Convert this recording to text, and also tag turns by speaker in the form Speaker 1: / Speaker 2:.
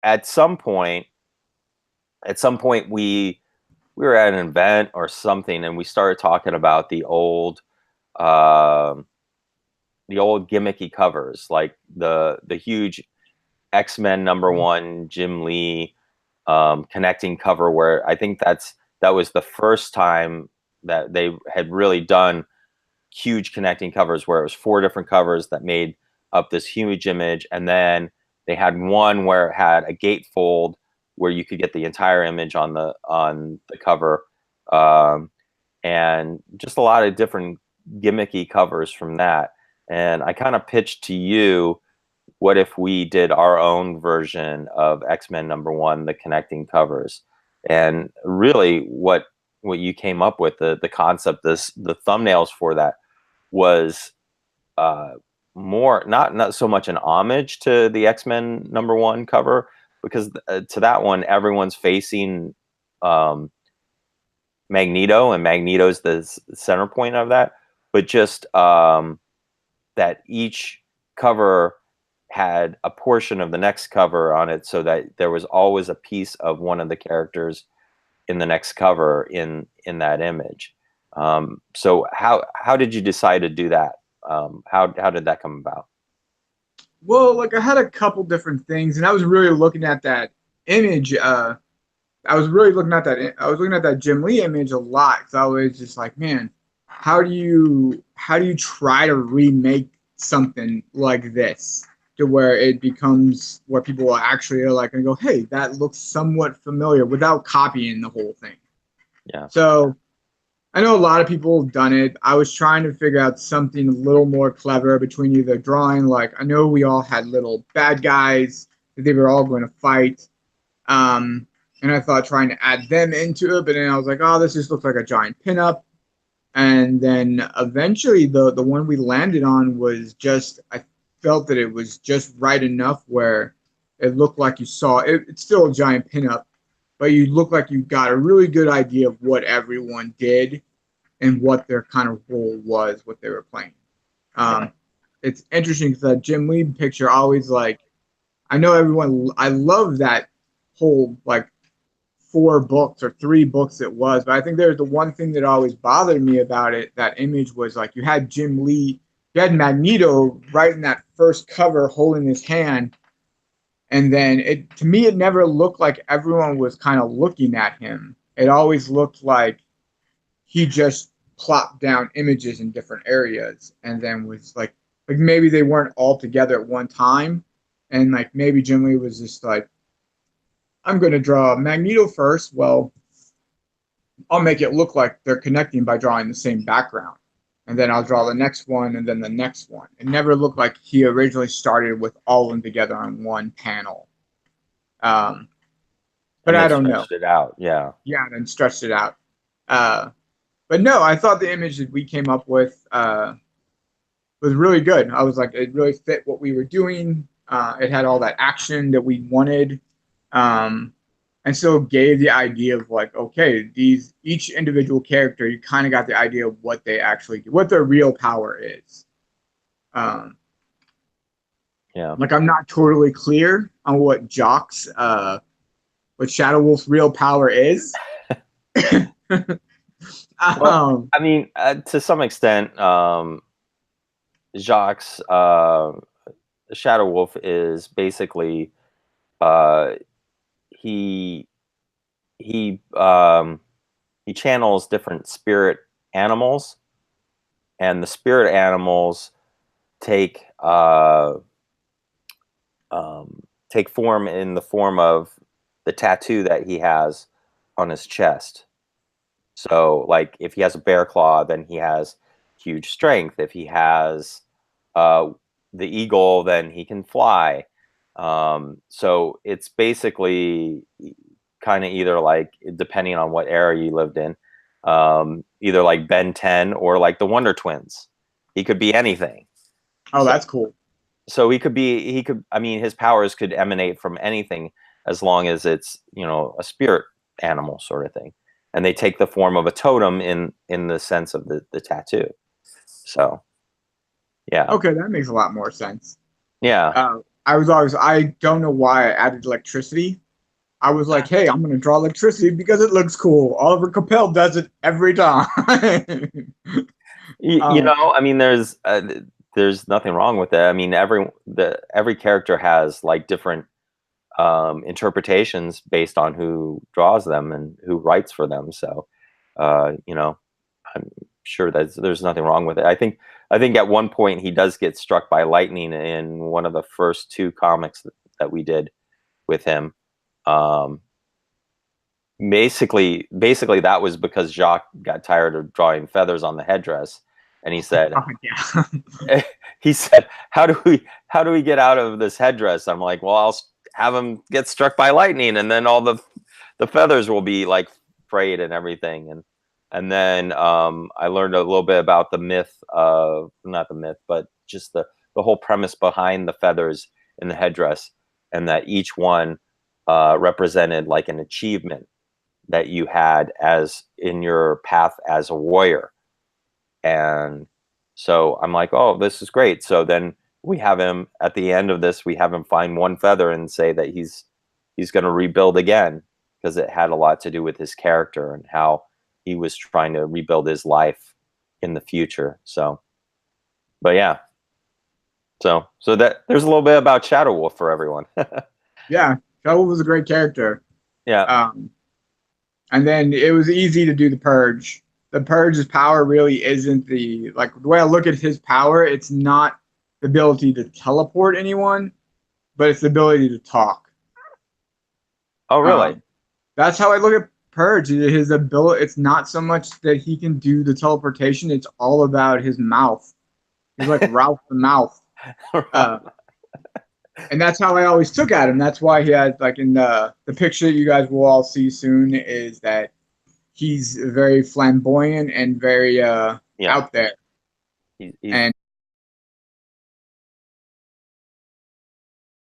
Speaker 1: at some point, we were at an event or something, and we started talking about um the old gimmicky covers, like the huge X-Men #1 Jim Lee connecting cover, where I think that was the first time that they had really done huge connecting covers, where it was four different covers that made up this huge image, and then they had one where it had a gatefold where you could get the entire image on the cover, um, and just a lot of different gimmicky covers from that. And I kind of pitched to you, what if we did our own version of X-Men #1, the connecting covers? And really, what you came up with, the concept, the thumbnails for that was uh, more, not so much an homage to the X-Men #1 cover, because to that one everyone's facing um, Magneto, and Magneto's the center point of that, but just that each cover had a portion of the next cover on it, so that there was always a piece of one of the characters in the next cover in that image. So how did you decide to do that? How did that come about?
Speaker 2: Well, like I had a couple different things, and I was really looking at that image. I was really looking at that. I was looking at that Jim Lee image a lot because I was just like, man, how do you try to remake something like this to where it becomes where people actually are like and go, hey, that looks somewhat familiar without copying the whole thing.
Speaker 1: Yeah.
Speaker 2: So I know a lot of people have done it. I was trying to figure out something a little more clever between either drawing, like I know we all had little bad guys that they were all going to fight. Um, and I thought trying to add them into it, but then I was like, oh, this just looks like a giant pinup. And then eventually the one we landed on was just I felt that it was just right enough where it looked like you saw it, it's still a giant pinup, but you look like you got a really good idea of what everyone did and what their kind of role was, what they were playing.
Speaker 1: Yeah.
Speaker 2: Um, it's interesting because that Jim Lee picture always like I know everyone. I love that whole like four books or three books it was, but I think there's the one thing that always bothered me about it. That image was like you had Jim Lee, you had Magneto right in that first cover holding his hand, and then it to me it never looked like everyone was kind of looking at him. It always looked like he just plopped down images in different areas and then was like maybe they weren't all together at one time and like maybe Jim Lee was just like I'm going to draw Magneto first. Well, I'll make it look like they're connecting by drawing the same background. And then I'll draw the next one and then the next one. It never looked like he originally started with all of them together on one panel. Um, but
Speaker 1: And
Speaker 2: I
Speaker 1: then
Speaker 2: don't know.
Speaker 1: stretched it out. Yeah.
Speaker 2: Yeah, and then stretched it out. Uh, but no, I thought the image that we came up with was really good. I was like, it really fit what we were doing. It had all that action that we wanted, um, and so gave the idea of like, okay, these each individual character, you kind of got the idea of what they actually do, what their real power is. Um,
Speaker 1: Yeah.
Speaker 2: like I'm not totally clear on what Shadow Wolf's real power is.
Speaker 1: Well,
Speaker 2: um,
Speaker 1: I mean, to some extent, Jacques, Shadow Wolf is basically, uh, he he um, he channels different spirit animals, and the spirit animals take take form in the form of the tattoo that he has on his chest. So, like, if he has a bear claw, then he has huge strength. If he has uh, the eagle, then he can fly. So it's basically kind of either like, depending on what era you lived in, either like Ben 10 or like the Wonder Twins. He could be anything.
Speaker 2: oh,
Speaker 1: So,
Speaker 2: that's cool.
Speaker 1: I mean, his powers could emanate from anything, as long as it's, a spirit animal sort of thing. And they take the form of a totem in the sense of the tattoo. So, yeah.
Speaker 2: Okay, that makes a lot more sense.
Speaker 1: Yeah.
Speaker 2: Uh, I don't know why I added electricity. I was like, hey, I'm gonna draw electricity because it looks cool. Oliver Capel does it every time.
Speaker 1: You know, I mean, there's nothing wrong with it. I mean, every character has like different interpretations based on who draws them and who writes for them. So, you know, I'm sure that there's nothing wrong with it. I think at one point he does get struck by lightning in one of the first two comics that we did with him. Um, basically that was because Jacques got tired of drawing feathers on the headdress, and he said,
Speaker 2: Oh, yeah.
Speaker 1: he said, how do we get out of this headdress? I'm like, well, I'll have him get struck by lightning, and then all the feathers will be like frayed and everything. And then I learned a little bit about the myth of, not the myth, but just the whole premise behind the feathers in the headdress, and that each one represented like an achievement that you had as in your path as a warrior. And so I'm like, oh, this is great. So then we have him at the end of this, we have him find one feather and say that he's going to rebuild again, because it had a lot to do with his character and how he was trying to rebuild his life in the future. So, but yeah, so that there's a little bit about Shadow Wolf for everyone.
Speaker 2: Yeah, Shadow Wolf was a great character.
Speaker 1: Yeah.
Speaker 2: And then it was easy to do the Purge. The Purge's power really isn't the way I look at his power. It's not the ability to teleport anyone, but it's the ability to talk.
Speaker 1: Oh, really?
Speaker 2: That's how I look at Purge. His ability. It's not so much that he can do the teleportation. It's all about his mouth. He's like Ralph the Mouth. And that's how I always took at him. That's why he had, like, in the picture that you guys will all see soon, is that he's very flamboyant and very
Speaker 1: Yeah.
Speaker 2: out there.
Speaker 1: He's
Speaker 2: And